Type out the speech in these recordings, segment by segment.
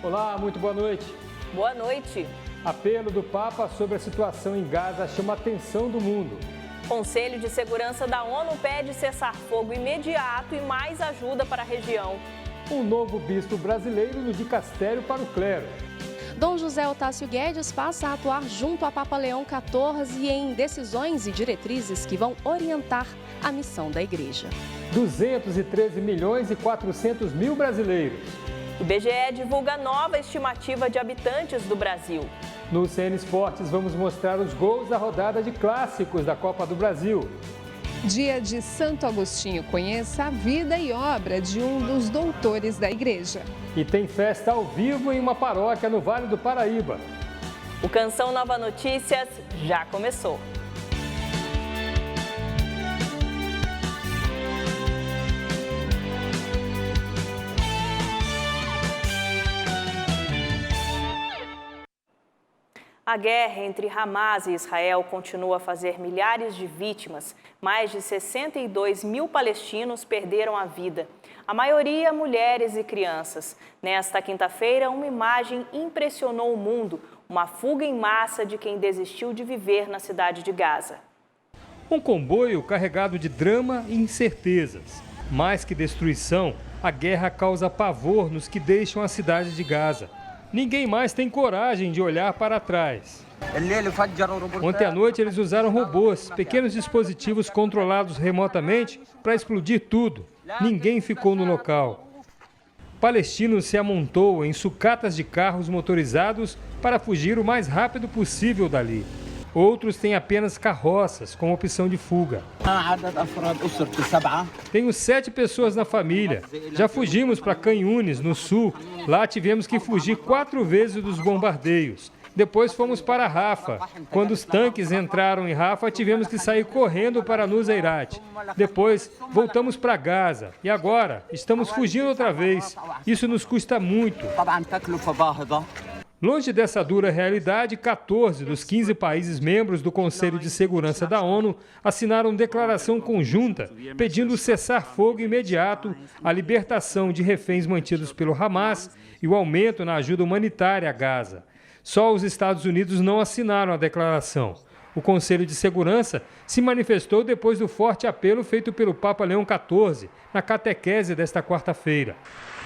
Olá, muito boa noite. Boa noite. Apelo do Papa sobre a situação em Gaza chama a atenção do mundo. Conselho de Segurança da ONU pede cessar-fogo imediato e mais ajuda para a região. Um novo bispo brasileiro no dicastério para o clero. Dom José Otávio Guedes passa a atuar junto a Papa Leão XIV em decisões e diretrizes que vão orientar a missão da Igreja. 213 milhões e 400 mil brasileiros. IBGE divulga nova estimativa de habitantes do Brasil. No CN Esportes, vamos mostrar os gols da rodada de clássicos da Copa do Brasil. Dia de Santo Agostinho. Conheça a vida e obra de um dos doutores da Igreja. E tem festa ao vivo em uma paróquia no Vale do Paraíba. O Canção Nova Notícias já começou. A guerra entre Hamas e Israel continua a fazer milhares de vítimas. Mais de 62 mil palestinos perderam a vida. A maioria mulheres e crianças. Nesta quinta-feira, uma imagem impressionou o mundo. Uma fuga em massa de quem desistiu de viver na cidade de Gaza. Um comboio carregado de drama e incertezas. Mais que destruição, a guerra causa pavor nos que deixam a cidade de Gaza. Ninguém mais tem coragem de olhar para trás. Ontem à noite eles usaram robôs, pequenos dispositivos controlados remotamente para explodir tudo. Ninguém ficou no local. Palestinos se amontoam em sucatas de carros motorizados para fugir o mais rápido possível dali. Outros têm apenas carroças com opção de fuga. Tenho 7 pessoas na família. Já fugimos para Khan Yunis, no sul. Lá tivemos que fugir 4 vezes dos bombardeios. Depois fomos para Rafa. Quando os tanques entraram em Rafa, tivemos que sair correndo para Nuseirat. Depois voltamos para Gaza. E agora estamos fugindo outra vez. Isso nos custa muito. Longe dessa dura realidade, 14 dos 15 países membros do Conselho de Segurança da ONU assinaram declaração conjunta pedindo cessar-fogo imediato, a libertação de reféns mantidos pelo Hamas e o aumento na ajuda humanitária a Gaza. Só os Estados Unidos não assinaram a declaração. O Conselho de Segurança se manifestou depois do forte apelo feito pelo Papa Leão XIV na catequese desta quarta-feira.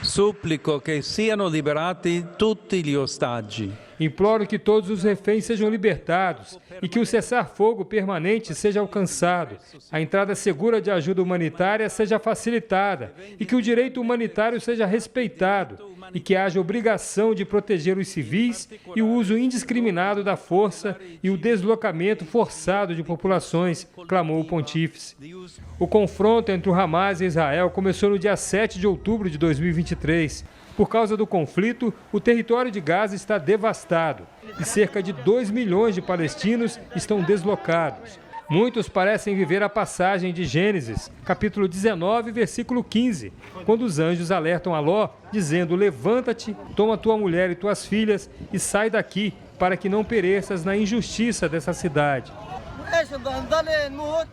Supplico che siano liberati tutti gli ostaggi. Imploro que todos os reféns sejam libertados e que o cessar-fogo permanente seja alcançado, a entrada segura de ajuda humanitária seja facilitada e que o direito humanitário seja respeitado e que haja obrigação de proteger os civis e o uso indiscriminado da força e o deslocamento forçado de populações, clamou o pontífice. O confronto entre o Hamas e Israel começou no dia 7 de outubro de 2023. Por causa do conflito, o território de Gaza está devastado e cerca de 2 milhões de palestinos estão deslocados. Muitos parecem viver a passagem de Gênesis, capítulo 19, versículo 15, quando os anjos alertam a Ló, dizendo: levanta-te, toma tua mulher e tuas filhas e sai daqui, para que não pereças na injustiça dessa cidade.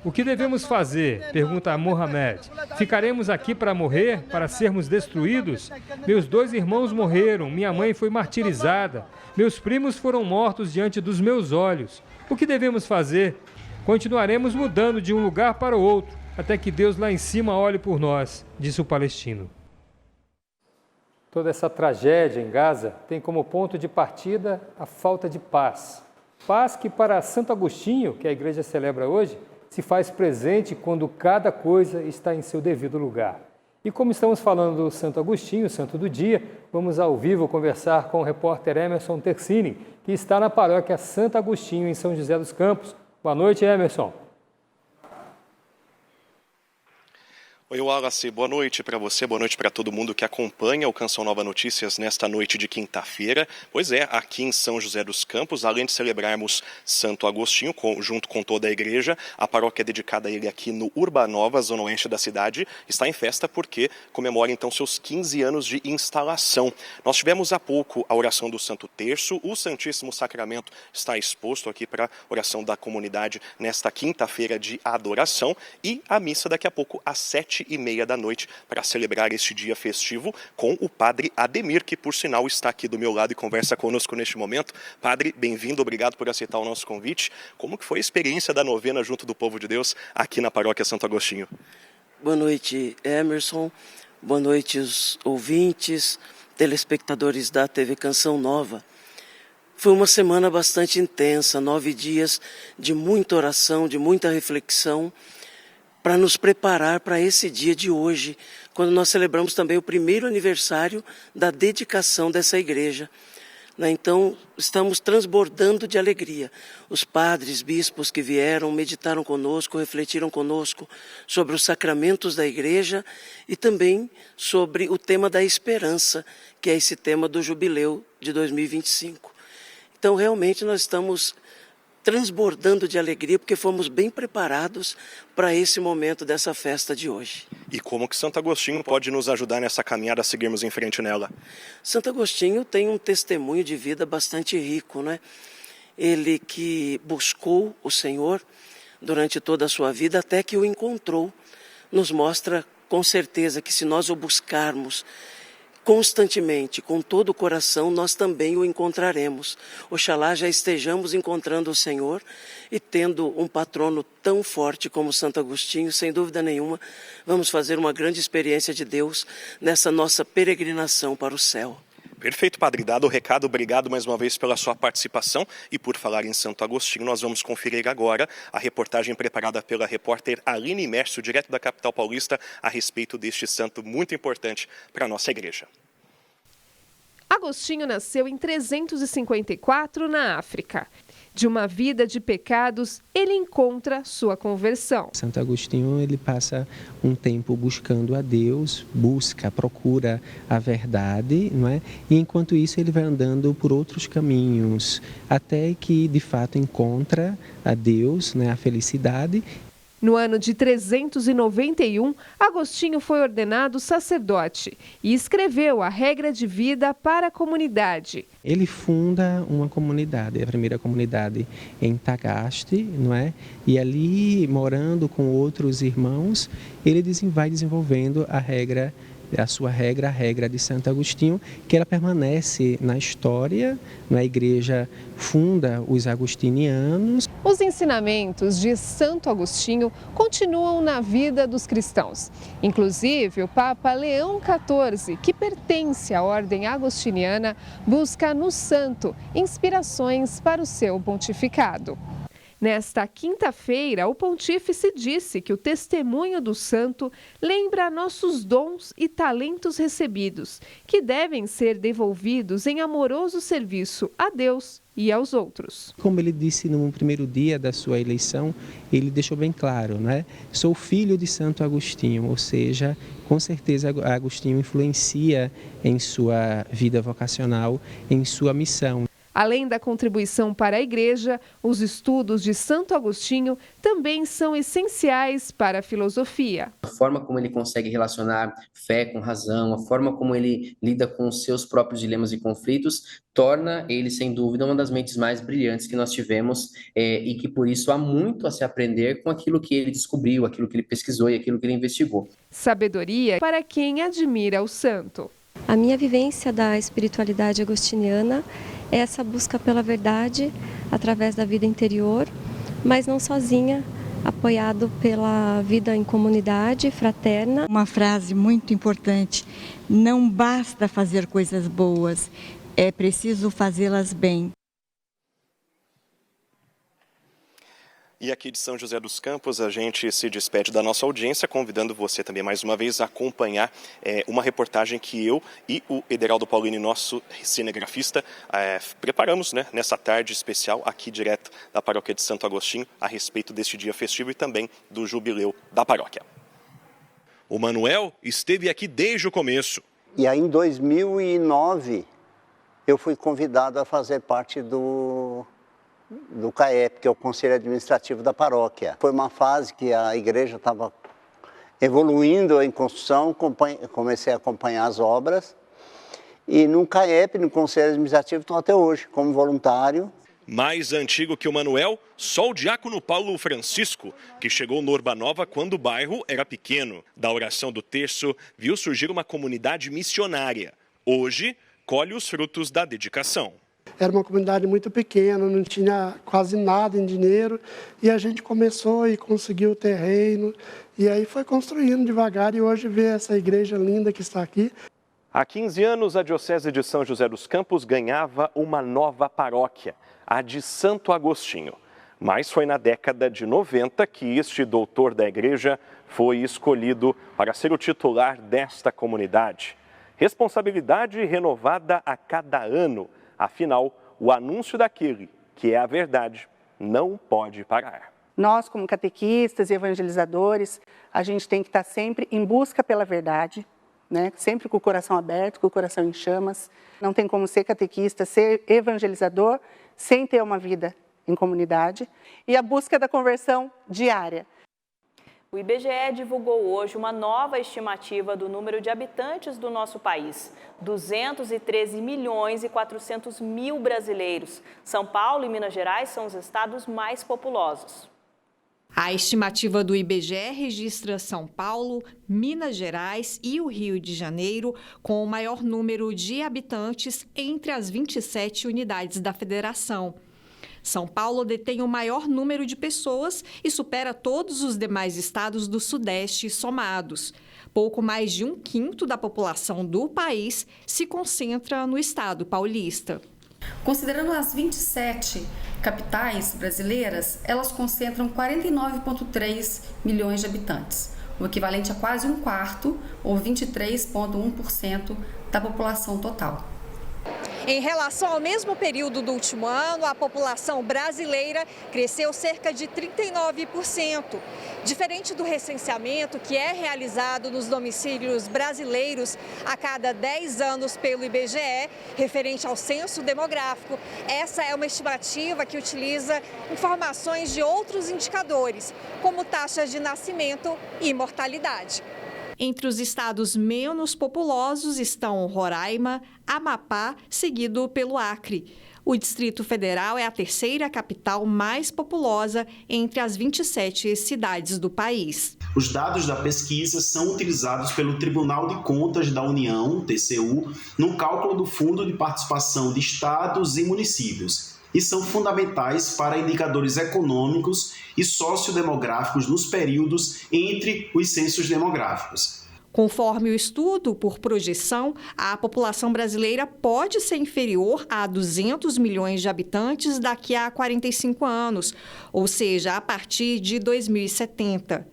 O que devemos fazer? Pergunta Mohamed. Ficaremos aqui para morrer, para sermos destruídos? Meus 2 irmãos morreram, minha mãe foi martirizada, meus primos foram mortos diante dos meus olhos. O que devemos fazer? Continuaremos mudando de um lugar para o outro, até que Deus lá em cima olhe por nós, disse o palestino. Toda essa tragédia em Gaza tem como ponto de partida a falta de paz. Paz que para Santo Agostinho, que a igreja celebra hoje, se faz presente quando cada coisa está em seu devido lugar. E como estamos falando do Santo Agostinho, santo do dia, vamos ao vivo conversar com o repórter Emerson Tersini, que está na paróquia Santo Agostinho, em São José dos Campos. Boa noite, Emerson. Oi, Wallace, boa noite para você, boa noite para todo mundo que acompanha o Canção Nova Notícias nesta noite de quinta-feira. Pois é, aqui em São José dos Campos, além de celebrarmos Santo Agostinho, junto com toda a igreja, a paróquia dedicada a ele aqui no Urbanova, zona oeste da cidade, está em festa porque comemora então seus 15 anos de instalação. Nós tivemos há pouco a oração do Santo Terço, o Santíssimo Sacramento está exposto aqui para a oração da comunidade nesta quinta-feira de adoração e a missa daqui a pouco às 7 7h30 da noite, para celebrar este dia festivo com o Padre Ademir, que por sinal está aqui do meu lado e conversa conosco neste momento. Padre, bem-vindo, obrigado por aceitar o nosso convite. Como que foi a experiência da novena junto do povo de Deus aqui na Paróquia Santo Agostinho? Boa noite, Emerson. Boa noite, os ouvintes, telespectadores da TV Canção Nova. Foi uma semana bastante intensa, 9 dias de muita oração, de muita reflexão, para nos preparar para esse dia de hoje, quando nós celebramos também o primeiro aniversário da dedicação dessa igreja. Então, estamos transbordando de alegria. Os padres, bispos que vieram, meditaram conosco, refletiram conosco sobre os sacramentos da igreja e também sobre o tema da esperança, que é esse tema do jubileu de 2025. Então, realmente, nós estamos transbordando de alegria, porque fomos bem preparados para esse momento dessa festa de hoje. E como que Santo Agostinho pode nos ajudar nessa caminhada a seguirmos em frente nela? Santo Agostinho tem um testemunho de vida bastante rico, né? Ele que buscou o Senhor durante toda a sua vida até que o encontrou, nos mostra com certeza que se nós o buscarmos constantemente, com todo o coração, nós também o encontraremos. Oxalá já estejamos encontrando o Senhor e tendo um patrono tão forte como Santo Agostinho, sem dúvida nenhuma, vamos fazer uma grande experiência de Deus nessa nossa peregrinação para o céu. Perfeito, Padre. Dado o recado, obrigado mais uma vez pela sua participação. E por falar em Santo Agostinho, nós vamos conferir agora a reportagem preparada pela repórter Aline Mércio, direto da capital paulista, a respeito deste santo muito importante para a nossa igreja. Agostinho nasceu em 354 na África. De uma vida de pecados, ele encontra sua conversão. Santo Agostinho, ele passa um tempo buscando a Deus, procura a verdade, não é? E enquanto isso ele vai andando por outros caminhos, até que de fato encontra a Deus, né, a felicidade. No ano de 391, Agostinho foi ordenado sacerdote e escreveu a regra de vida para a comunidade. Ele funda uma comunidade, a primeira comunidade em Tagaste, não é? E ali, morando com outros irmãos, ele vai desenvolvendo a regra de Santo Agostinho, que ela permanece na história. A igreja funda os agostinianos. Os ensinamentos de Santo Agostinho continuam na vida dos cristãos. Inclusive, o Papa Leão XIV, que pertence à ordem agostiniana, busca no santo inspirações para o seu pontificado. Nesta quinta-feira, o pontífice disse que o testemunho do santo lembra nossos dons e talentos recebidos, que devem ser devolvidos em amoroso serviço a Deus e aos outros. Como ele disse no primeiro dia da sua eleição, ele deixou bem claro, né? Sou filho de Santo Agostinho, ou seja, com certeza Agostinho influencia em sua vida vocacional, em sua missão. Além da contribuição para a igreja, os estudos de Santo Agostinho também são essenciais para a filosofia. A forma como ele consegue relacionar fé com razão, a forma como ele lida com os seus próprios dilemas e conflitos, torna ele, sem dúvida, uma das mentes mais brilhantes que nós tivemos e que, por isso, há muito a se aprender com aquilo que ele descobriu, aquilo que ele pesquisou e aquilo que ele investigou. Sabedoria para quem admira o santo. A minha vivência da espiritualidade agostiniana é essa busca pela verdade através da vida interior, mas não sozinha, apoiado pela vida em comunidade fraterna. Uma frase muito importante: não basta fazer coisas boas, é preciso fazê-las bem. E aqui de São José dos Campos, a gente se despede da nossa audiência, convidando você também mais uma vez a acompanhar uma reportagem que eu e o Ederaldo Paulini, nosso cinegrafista, preparamos, né, nessa tarde especial aqui direto da Paróquia de Santo Agostinho, a respeito deste dia festivo e também do jubileu da paróquia. O Manuel esteve aqui desde o começo. E aí em 2009 eu fui convidado a fazer parte do CAEP, que é o Conselho Administrativo da Paróquia. Foi uma fase que a igreja estava evoluindo em construção, comecei a acompanhar as obras. E no CAEP, no Conselho Administrativo, estou até hoje como voluntário. Mais antigo que o Manuel, só o diácono Paulo Francisco, que chegou no Urbanova quando o bairro era pequeno. Da oração do terço, viu surgir uma comunidade missionária. Hoje, colhe os frutos da dedicação. Era uma comunidade muito pequena, não tinha quase nada em dinheiro, e a gente começou e conseguiu o terreno, e aí foi construindo devagar, e hoje vê essa igreja linda que está aqui. Há 15 anos, a Diocese de São José dos Campos ganhava uma nova paróquia, a de Santo Agostinho. Mas foi na década de 90 que este doutor da igreja foi escolhido para ser o titular desta comunidade. Responsabilidade renovada a cada ano. Afinal, o anúncio daquele que é a verdade não pode parar. Nós, como catequistas e evangelizadores, a gente tem que estar sempre em busca pela verdade, né? Sempre com o coração aberto, com o coração em chamas. Não tem como ser catequista, ser evangelizador, sem ter uma vida em comunidade. E a busca da conversão diária. O IBGE divulgou hoje uma nova estimativa do número de habitantes do nosso país. 213 milhões e 400 mil brasileiros. São Paulo e Minas Gerais são os estados mais populosos. A estimativa do IBGE registra São Paulo, Minas Gerais e o Rio de Janeiro com o maior número de habitantes entre as 27 unidades da federação. São Paulo detém o maior número de pessoas e supera todos os demais estados do Sudeste somados. Pouco mais de 1/5 da população do país se concentra no estado paulista. Considerando as 27 capitais brasileiras, elas concentram 49,3 milhões de habitantes, o equivalente a quase 1/4 ou 23,1% da população total. Em relação ao mesmo período do último ano, a população brasileira cresceu cerca de 39%. Diferente do recenseamento que é realizado nos domicílios brasileiros a cada 10 anos pelo IBGE, referente ao censo demográfico, essa é uma estimativa que utiliza informações de outros indicadores, como taxas de nascimento e mortalidade. Entre os estados menos populosos estão Roraima, Amapá, seguido pelo Acre. O Distrito Federal é a terceira capital mais populosa entre as 27 cidades do país. Os dados da pesquisa são utilizados pelo Tribunal de Contas da União, TCU, no cálculo do Fundo de Participação de Estados e Municípios e são fundamentais para indicadores econômicos e sociodemográficos nos períodos entre os censos demográficos. Conforme o estudo, por projeção, a população brasileira pode ser inferior a 200 milhões de habitantes daqui a 45 anos, ou seja, a partir de 2070.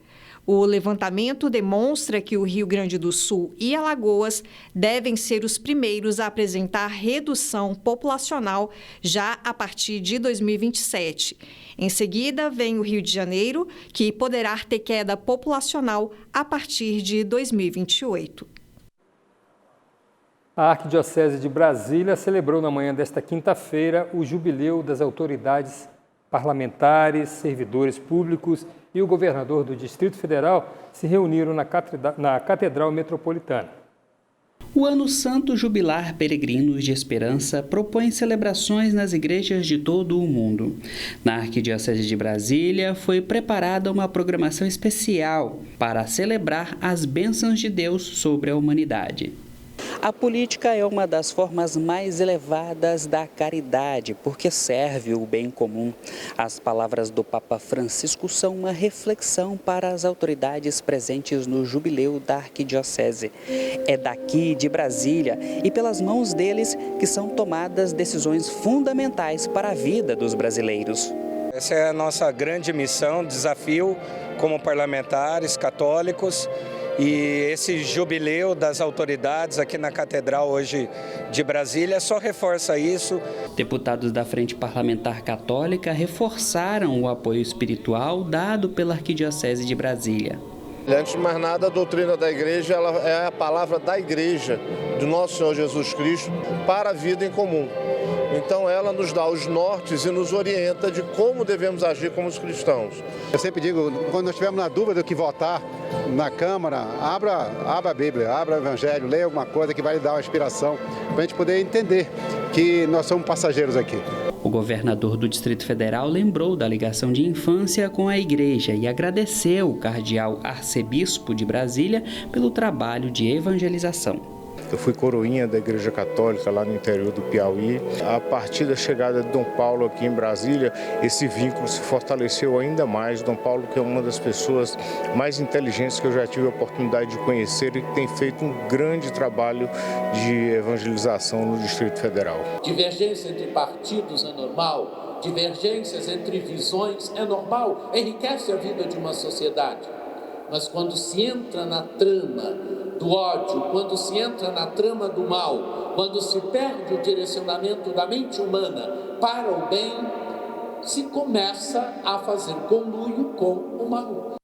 O levantamento demonstra que o Rio Grande do Sul e Alagoas devem ser os primeiros a apresentar redução populacional já a partir de 2027. Em seguida, vem o Rio de Janeiro, que poderá ter queda populacional a partir de 2028. A Arquidiocese de Brasília celebrou na manhã desta quinta-feira o jubileu das autoridades parlamentares, servidores públicos e o governador do Distrito Federal se reuniram na Catedral Metropolitana. O Ano Santo Jubilar Peregrinos de Esperança propõe celebrações nas igrejas de todo o mundo. Na Arquidiocese de Brasília foi preparada uma programação especial para celebrar as bênçãos de Deus sobre a humanidade. A política é uma das formas mais elevadas da caridade, porque serve o bem comum. As palavras do Papa Francisco são uma reflexão para as autoridades presentes no jubileu da Arquidiocese. É daqui, de Brasília, e pelas mãos deles que são tomadas decisões fundamentais para a vida dos brasileiros. Essa é a nossa grande missão, desafio como parlamentares católicos. E esse jubileu das autoridades aqui na Catedral hoje de Brasília só reforça isso. Deputados da Frente Parlamentar Católica reforçaram o apoio espiritual dado pela Arquidiocese de Brasília. Antes de mais nada, a doutrina da Igreja ela é a palavra da Igreja, do nosso Senhor Jesus Cristo, para a vida em comum. Então ela nos dá os nortes e nos orienta de como devemos agir como os cristãos. Eu sempre digo, quando nós estivermos na dúvida do que votar na Câmara, abra a Bíblia, abra o Evangelho, leia alguma coisa que vai lhe dar uma inspiração para a gente poder entender que nós somos passageiros aqui. O governador do Distrito Federal lembrou da ligação de infância com a igreja e agradeceu o cardeal arcebispo de Brasília pelo trabalho de evangelização. Eu fui coroinha da Igreja Católica lá no interior do Piauí. A partir da chegada de Dom Paulo aqui em Brasília, esse vínculo se fortaleceu ainda mais. Dom Paulo, que é uma das pessoas mais inteligentes que eu já tive a oportunidade de conhecer e que tem feito um grande trabalho de evangelização no Distrito Federal. Divergência entre partidos é normal, divergências entre visões é normal, enriquece a vida de uma sociedade. Mas quando se entra na trama do ódio, quando se entra na trama do mal, quando se perde o direcionamento da mente humana para o bem, se começa a fazer conluio com o mal.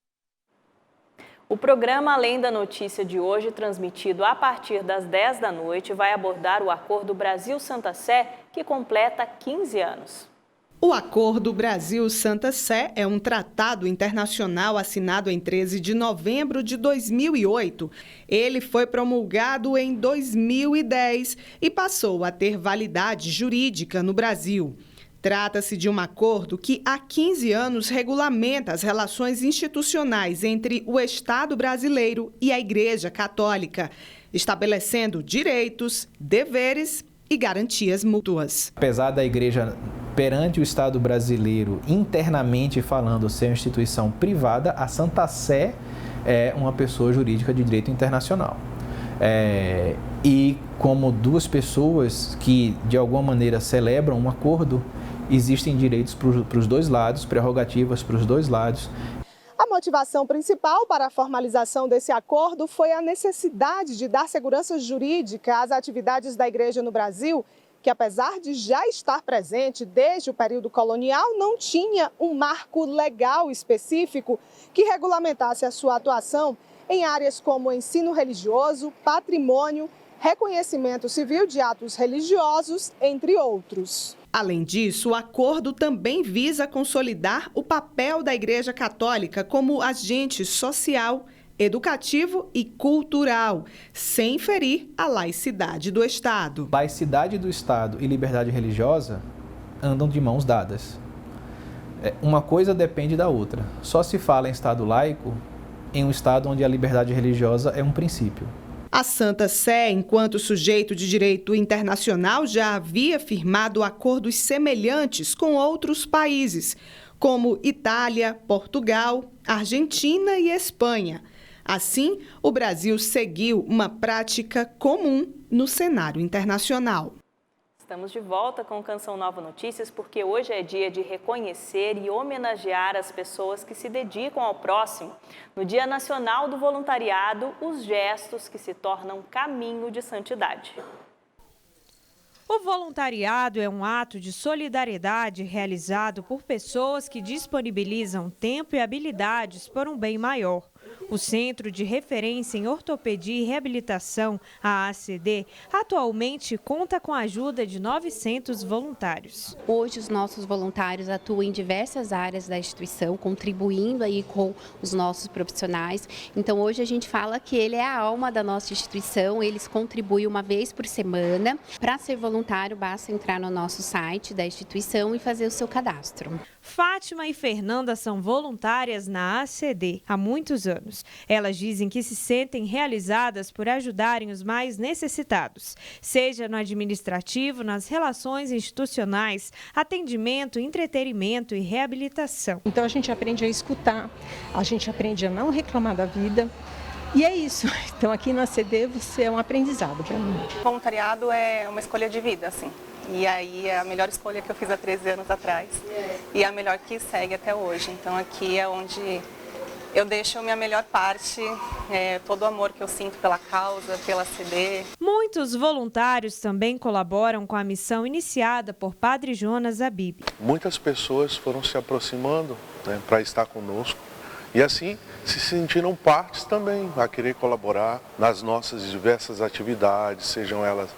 O programa Além da Notícia de hoje, transmitido a partir das 10 da noite, vai abordar o Acordo Brasil-Santa Sé, que completa 15 anos. O Acordo Brasil-Santa Sé é um tratado internacional assinado em 13 de novembro de 2008. Ele foi promulgado em 2010 e passou a ter validade jurídica no Brasil. Trata-se de um acordo que há 15 anos regulamenta as relações institucionais entre o Estado brasileiro e a Igreja Católica, estabelecendo direitos, deveres e garantias mútuas. Apesar da Igreja, perante o Estado brasileiro, internamente falando, ser uma instituição privada, a Santa Sé é uma pessoa jurídica de direito internacional. E como duas pessoas que, de alguma maneira, celebram um acordo, existem direitos para os dois lados, prerrogativas para os dois lados. A motivação principal para a formalização desse acordo foi a necessidade de dar segurança jurídica às atividades da Igreja no Brasil, que apesar de já estar presente desde o período colonial, não tinha um marco legal específico que regulamentasse a sua atuação em áreas como ensino religioso, patrimônio, reconhecimento civil de atos religiosos, entre outros. Além disso, o acordo também visa consolidar o papel da Igreja Católica como agente social, educativo e cultural, sem ferir a laicidade do Estado. Laicidade do Estado e liberdade religiosa andam de mãos dadas. Uma coisa depende da outra. Só se fala em Estado laico em um Estado onde a liberdade religiosa é um princípio. A Santa Sé, enquanto sujeito de direito internacional, já havia firmado acordos semelhantes com outros países, como Itália, Portugal, Argentina e Espanha. Assim, o Brasil seguiu uma prática comum no cenário internacional. Estamos de volta com Canção Nova Notícias, porque hoje é dia de reconhecer e homenagear as pessoas que se dedicam ao próximo. No Dia Nacional do Voluntariado, os gestos que se tornam caminho de santidade. O voluntariado é um ato de solidariedade realizado por pessoas que disponibilizam tempo e habilidades por um bem maior. O Centro de Referência em Ortopedia e Reabilitação, a ACD, atualmente conta com a ajuda de 900 voluntários. Hoje os nossos voluntários atuam em diversas áreas da instituição, contribuindo aí com os nossos profissionais. Então hoje a gente fala que ele é a alma da nossa instituição, eles contribuem uma vez por semana. Para ser voluntário, basta entrar no nosso site da instituição e fazer o seu cadastro. Fátima e Fernanda são voluntárias na ACD há muitos anos. Elas dizem que se sentem realizadas por ajudarem os mais necessitados, seja no administrativo, nas relações institucionais, atendimento, entretenimento e reabilitação. Então a gente aprende a escutar, a gente aprende a não reclamar da vida. E é isso. Então aqui na ACD você é um aprendizado para mim. O voluntariado é uma escolha de vida, assim. E aí é a melhor escolha que eu fiz há 13 anos atrás. E é a melhor que segue até hoje. Então aqui é onde eu deixo a minha melhor parte, todo o amor que eu sinto pela causa, pela ACD. Muitos voluntários também colaboram com a missão iniciada por Padre Jonas Abib. Muitas pessoas foram se aproximando, para estar conosco e assim se sentiram partes também a querer colaborar nas nossas diversas atividades, sejam elas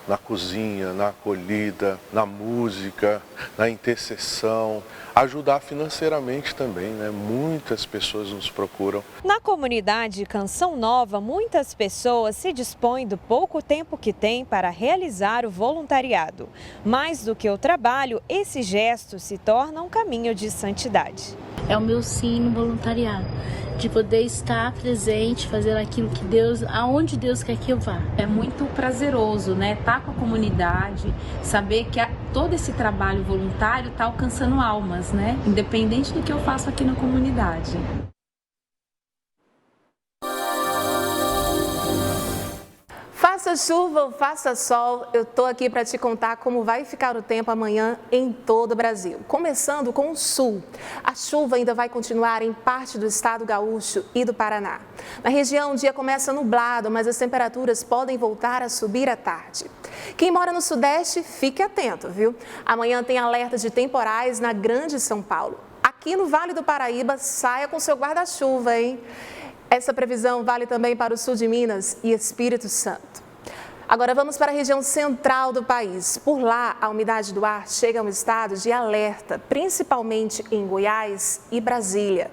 na cozinha, na acolhida, na música, na intercessão, ajudar financeiramente também, né? Muitas pessoas nos procuram. Na comunidade Canção Nova, muitas pessoas se dispõem do pouco tempo que têm para realizar o voluntariado. Mais do que o trabalho, esse gesto se torna um caminho de santidade. É o meu sim no voluntariado, de poder estar presente, fazer aquilo que Deus, aonde Deus quer que eu vá. É muito prazeroso, né? Estar com a comunidade, saber que todo esse trabalho voluntário está alcançando almas, né? Independente do que eu faço aqui na comunidade. Faça chuva ou faça sol, eu estou aqui para te contar como vai ficar o tempo amanhã em todo o Brasil. Começando com o sul. A chuva ainda vai continuar em parte do estado gaúcho e do Paraná. Na região, o dia começa nublado, mas as temperaturas podem voltar a subir à tarde. Quem mora no sudeste, fique atento, viu? Amanhã tem alerta de temporais na Grande São Paulo. Aqui no Vale do Paraíba, saia com seu guarda-chuva, hein? Essa previsão vale também para o sul de Minas e Espírito Santo. Agora vamos para a região central do país. Por lá, a umidade do ar chega a um estado de alerta, principalmente em Goiás e Brasília.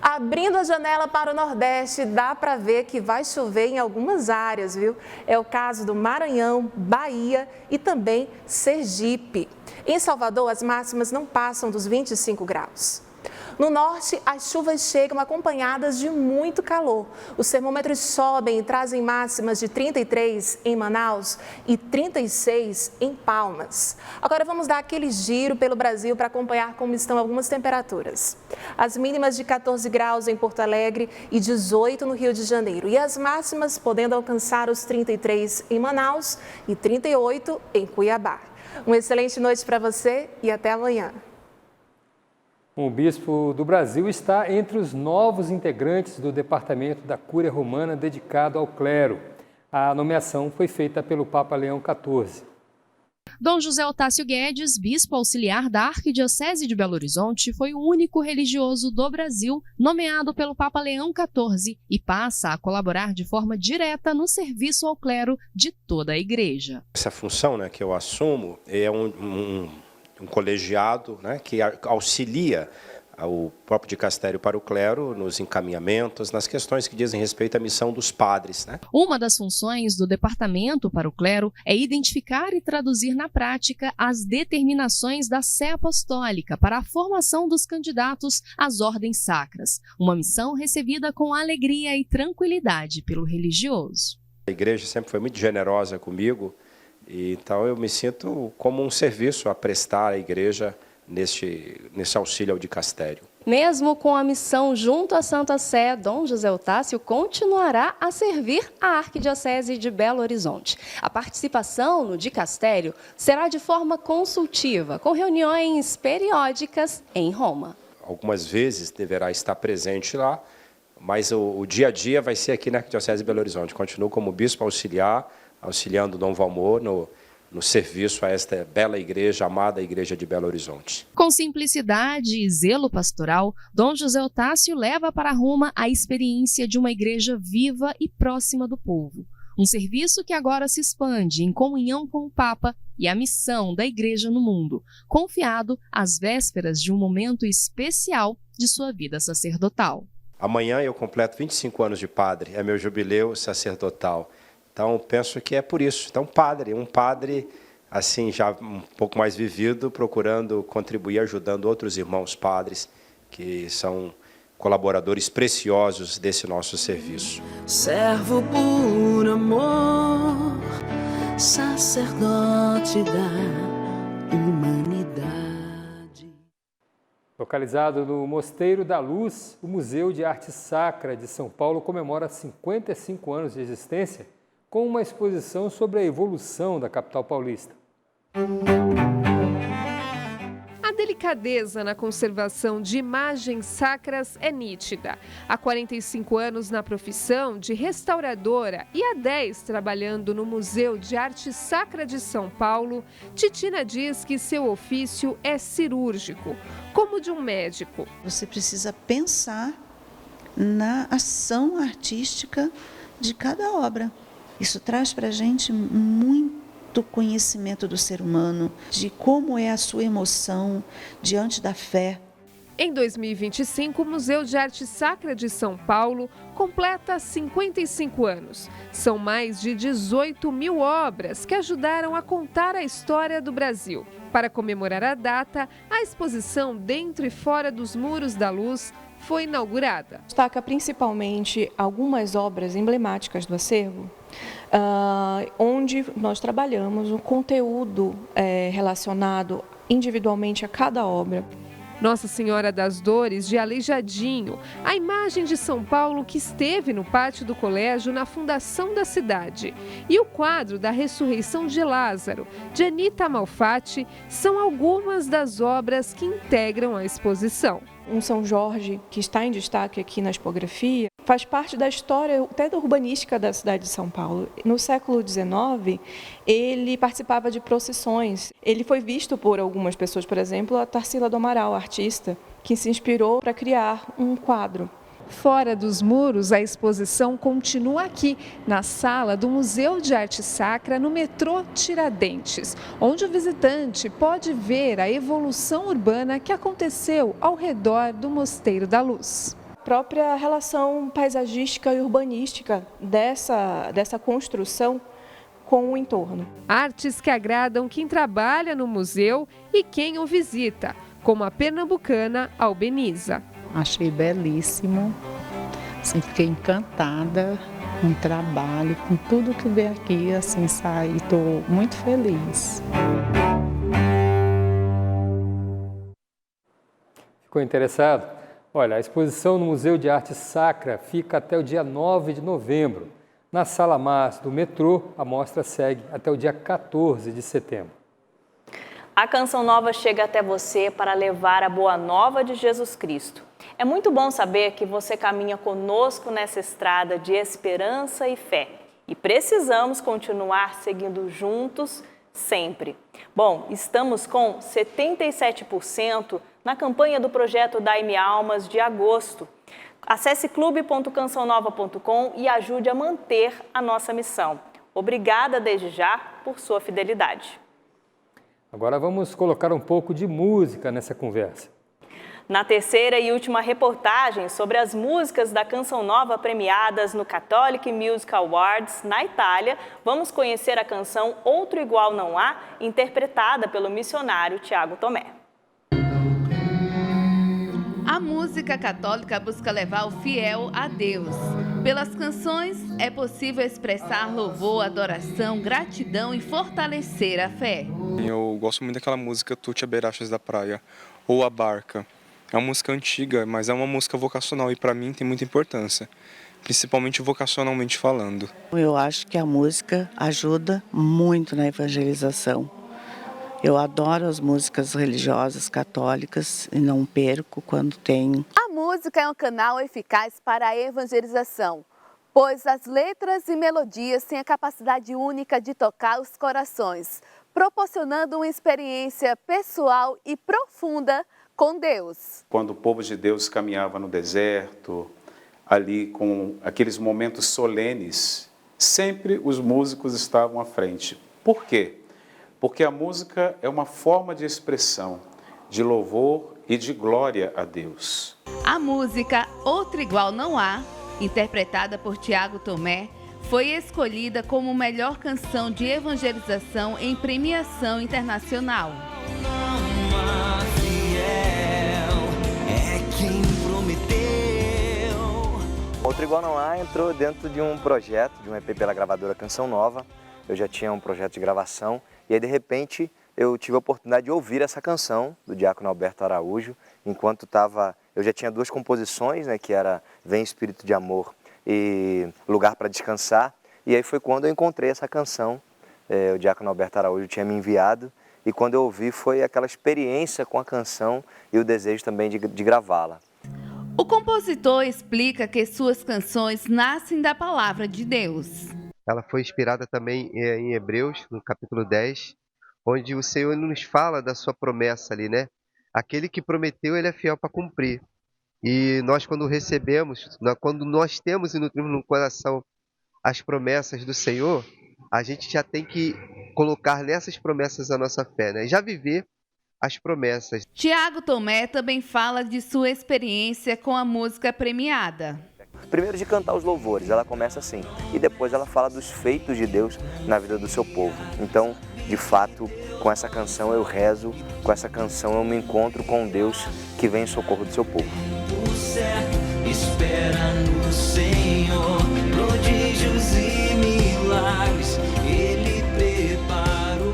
Abrindo a janela para o Nordeste, dá para ver que vai chover em algumas áreas, viu? É o caso do Maranhão, Bahia e também Sergipe. Em Salvador, as máximas não passam dos 25 graus. No norte, as chuvas chegam acompanhadas de muito calor. Os termômetros sobem e trazem máximas de 33 em Manaus e 36 em Palmas. Agora vamos dar aquele giro pelo Brasil para acompanhar como estão algumas temperaturas. As mínimas de 14 graus em Porto Alegre e 18 no Rio de Janeiro. E as máximas podendo alcançar os 33 em Manaus e 38 em Cuiabá. Uma excelente noite para você e até amanhã. O bispo do Brasil está entre os novos integrantes do Departamento da Cúria Romana dedicado ao clero. A nomeação foi feita pelo Papa Leão XIV. Dom José Otásio Guedes, bispo auxiliar da Arquidiocese de Belo Horizonte, foi o único religioso do Brasil nomeado pelo Papa Leão XIV e passa a colaborar de forma direta no serviço ao clero de toda a Igreja. Essa função, né, que eu assumo é um colegiado, né, que auxilia o próprio dicastério para o clero nos encaminhamentos, nas questões que dizem respeito à missão dos padres, né? Uma das funções do Departamento para o Clero é identificar e traduzir na prática as determinações da Sé Apostólica para a formação dos candidatos às ordens sacras, uma missão recebida com alegria e tranquilidade pelo religioso. A igreja sempre foi muito generosa comigo, e então eu me sinto como um serviço a prestar à igreja nesse auxílio ao dicastério. Mesmo com a missão junto à Santa Sé, Dom José Otásio continuará a servir a Arquidiocese de Belo Horizonte. A participação no dicastério será de forma consultiva, com reuniões periódicas em Roma. Algumas vezes deverá estar presente lá, mas o dia a dia vai ser aqui na Arquidiocese de Belo Horizonte. Continuo como bispo auxiliar, auxiliando Dom Valmor no serviço a esta bela igreja, amada Igreja de Belo Horizonte. Com simplicidade e zelo pastoral, Dom José Otásio leva para Roma a experiência de uma igreja viva e próxima do povo. Um serviço que agora se expande em comunhão com o Papa e a missão da igreja no mundo, confiado às vésperas de um momento especial de sua vida sacerdotal. Amanhã eu completo 25 anos de padre, é meu jubileu sacerdotal. Então, penso que é por isso. Então, um padre, assim, já um pouco mais vivido, procurando contribuir, ajudando outros irmãos padres, que são colaboradores preciosos desse nosso serviço. Servo por amor, sacerdote da humanidade. Localizado no Mosteiro da Luz, o Museu de Arte Sacra de São Paulo comemora 55 anos de existência, com uma exposição sobre a evolução da capital paulista. A delicadeza na conservação de imagens sacras é nítida. Há 45 anos na profissão de restauradora e há 10 trabalhando no Museu de Arte Sacra de São Paulo, Titina diz que seu ofício é cirúrgico, como de um médico. Você precisa pensar na ação artística de cada obra. Isso traz para a gente muito autoconhecimento do ser humano, de como é a sua emoção diante da fé. Em 2025, o Museu de Arte Sacra de São Paulo completa 55 anos. São mais de 18.000 obras que ajudaram a contar a história do Brasil. Para comemorar a data, a exposição Dentro e Fora dos Muros da Luz foi inaugurada. Destaca principalmente algumas obras emblemáticas do acervo, onde nós trabalhamos o conteúdo relacionado individualmente a cada obra. Nossa Senhora das Dores, de Aleijadinho, a imagem de São Paulo que esteve no pátio do colégio na fundação da cidade, e o quadro da Ressurreição de Lázaro, de Anita Malfatti, são algumas das obras que integram a exposição. Um São Jorge, que está em destaque aqui na expografia, faz parte da história até da urbanística da cidade de São Paulo. No século XIX, ele participava de procissões. Ele foi visto por algumas pessoas, por exemplo, a Tarsila do Amaral, artista, que se inspirou para criar um quadro. Fora dos muros, a exposição continua aqui, na sala do Museu de Arte Sacra, no metrô Tiradentes, onde o visitante pode ver a evolução urbana que aconteceu ao redor do Mosteiro da Luz. A própria relação paisagística e urbanística dessa construção com o entorno. Artes que agradam quem trabalha no museu e quem o visita, como a pernambucana Albeniza. Achei belíssimo, assim, fiquei encantada com o trabalho, com tudo que veio aqui, assim, saí, estou muito feliz. Ficou interessado? Olha, a exposição no Museu de Arte Sacra fica até o dia 9 de novembro. Na Sala Mas do metrô, a mostra segue até o dia 14 de setembro. A Canção Nova chega até você para levar a boa nova de Jesus Cristo. É muito bom saber que você caminha conosco nessa estrada de esperança e fé. E precisamos continuar seguindo juntos sempre. Bom, estamos com 77% na campanha do projeto Dai-me Almas de agosto. Acesse clube.cançãonova.com e ajude a manter a nossa missão. Obrigada desde já por sua fidelidade. Agora vamos colocar um pouco de música nessa conversa. Na terceira e última reportagem sobre as músicas da Canção Nova premiadas no Catholic Music Awards, na Itália, vamos conhecer a canção Outro Igual Não Há, interpretada pelo missionário Tiago Tomé. A música católica busca levar o fiel a Deus. Pelas canções, é possível expressar louvor, adoração, gratidão e fortalecer a fé. Eu gosto muito daquela música Tu te abeirachas da praia, ou A Barca. É uma música antiga, mas é uma música vocacional e para mim tem muita importância, principalmente vocacionalmente falando. Eu acho que a música ajuda muito na evangelização. Eu adoro as músicas religiosas católicas e não perco quando tem. A música é um canal eficaz para a evangelização, pois as letras e melodias têm a capacidade única de tocar os corações, proporcionando uma experiência pessoal e profunda com Deus. Quando o povo de Deus caminhava no deserto, ali com aqueles momentos solenes, sempre os músicos estavam à frente. Por quê? Porque a música é uma forma de expressão, de louvor e de glória a Deus. A música Outro Igual Não Há, interpretada por Tiago Tomé, foi escolhida como melhor canção de evangelização em premiação internacional. Outro Igual Não Há entrou dentro de um projeto, de um EP pela gravadora Canção Nova. Eu já tinha um projeto de gravação e aí de repente eu tive a oportunidade de ouvir essa canção do diácono Alberto Araújo, enquanto eu já tinha duas composições, né, que era Vem Espírito de Amor e Lugar para Descansar, e aí foi quando eu encontrei essa canção, o diácono Alberto Araújo tinha me enviado, e quando eu ouvi foi aquela experiência com a canção e o desejo também de gravá-la. O compositor explica que suas canções nascem da palavra de Deus. Ela foi inspirada também em Hebreus, no capítulo 10, onde o Senhor nos fala da sua promessa ali, né? Aquele que prometeu, ele é fiel para cumprir. E nós, quando recebemos, quando nós temos e nutrimos no coração as promessas do Senhor, a gente já tem que colocar nessas promessas a nossa fé, né? Já viver as promessas. Tiago Tomé também fala de sua experiência com a música premiada. Primeiro de cantar os louvores, ela começa assim, e depois ela fala dos feitos de Deus na vida do seu povo. Então, de fato, com essa canção eu rezo, com essa canção eu me encontro com Deus que vem em socorro do seu povo. O certo espera no Senhor, prodígios e milagres Ele preparou.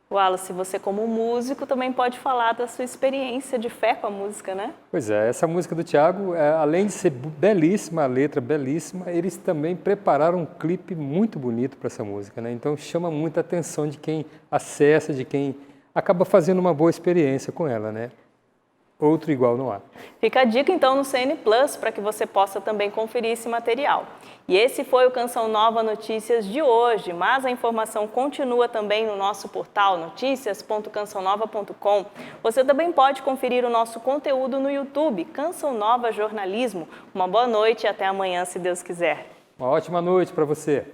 Wallace, você como músico também pode falar da sua experiência de fé com a música, né? Pois é, essa música do Tiago, além de ser belíssima, a letra belíssima, eles também prepararam um clipe muito bonito para essa música, né? Então chama muita atenção de quem acessa, de quem acaba fazendo uma boa experiência com ela, né? Outro igual não há. Fica a dica então no CN Plus para que você possa também conferir esse material. E esse foi o Canção Nova Notícias de hoje, mas a informação continua também no nosso portal noticias.cançãonova.com. Você também pode conferir o nosso conteúdo no YouTube, Canção Nova Jornalismo. Uma boa noite e até amanhã, se Deus quiser. Uma ótima noite para você.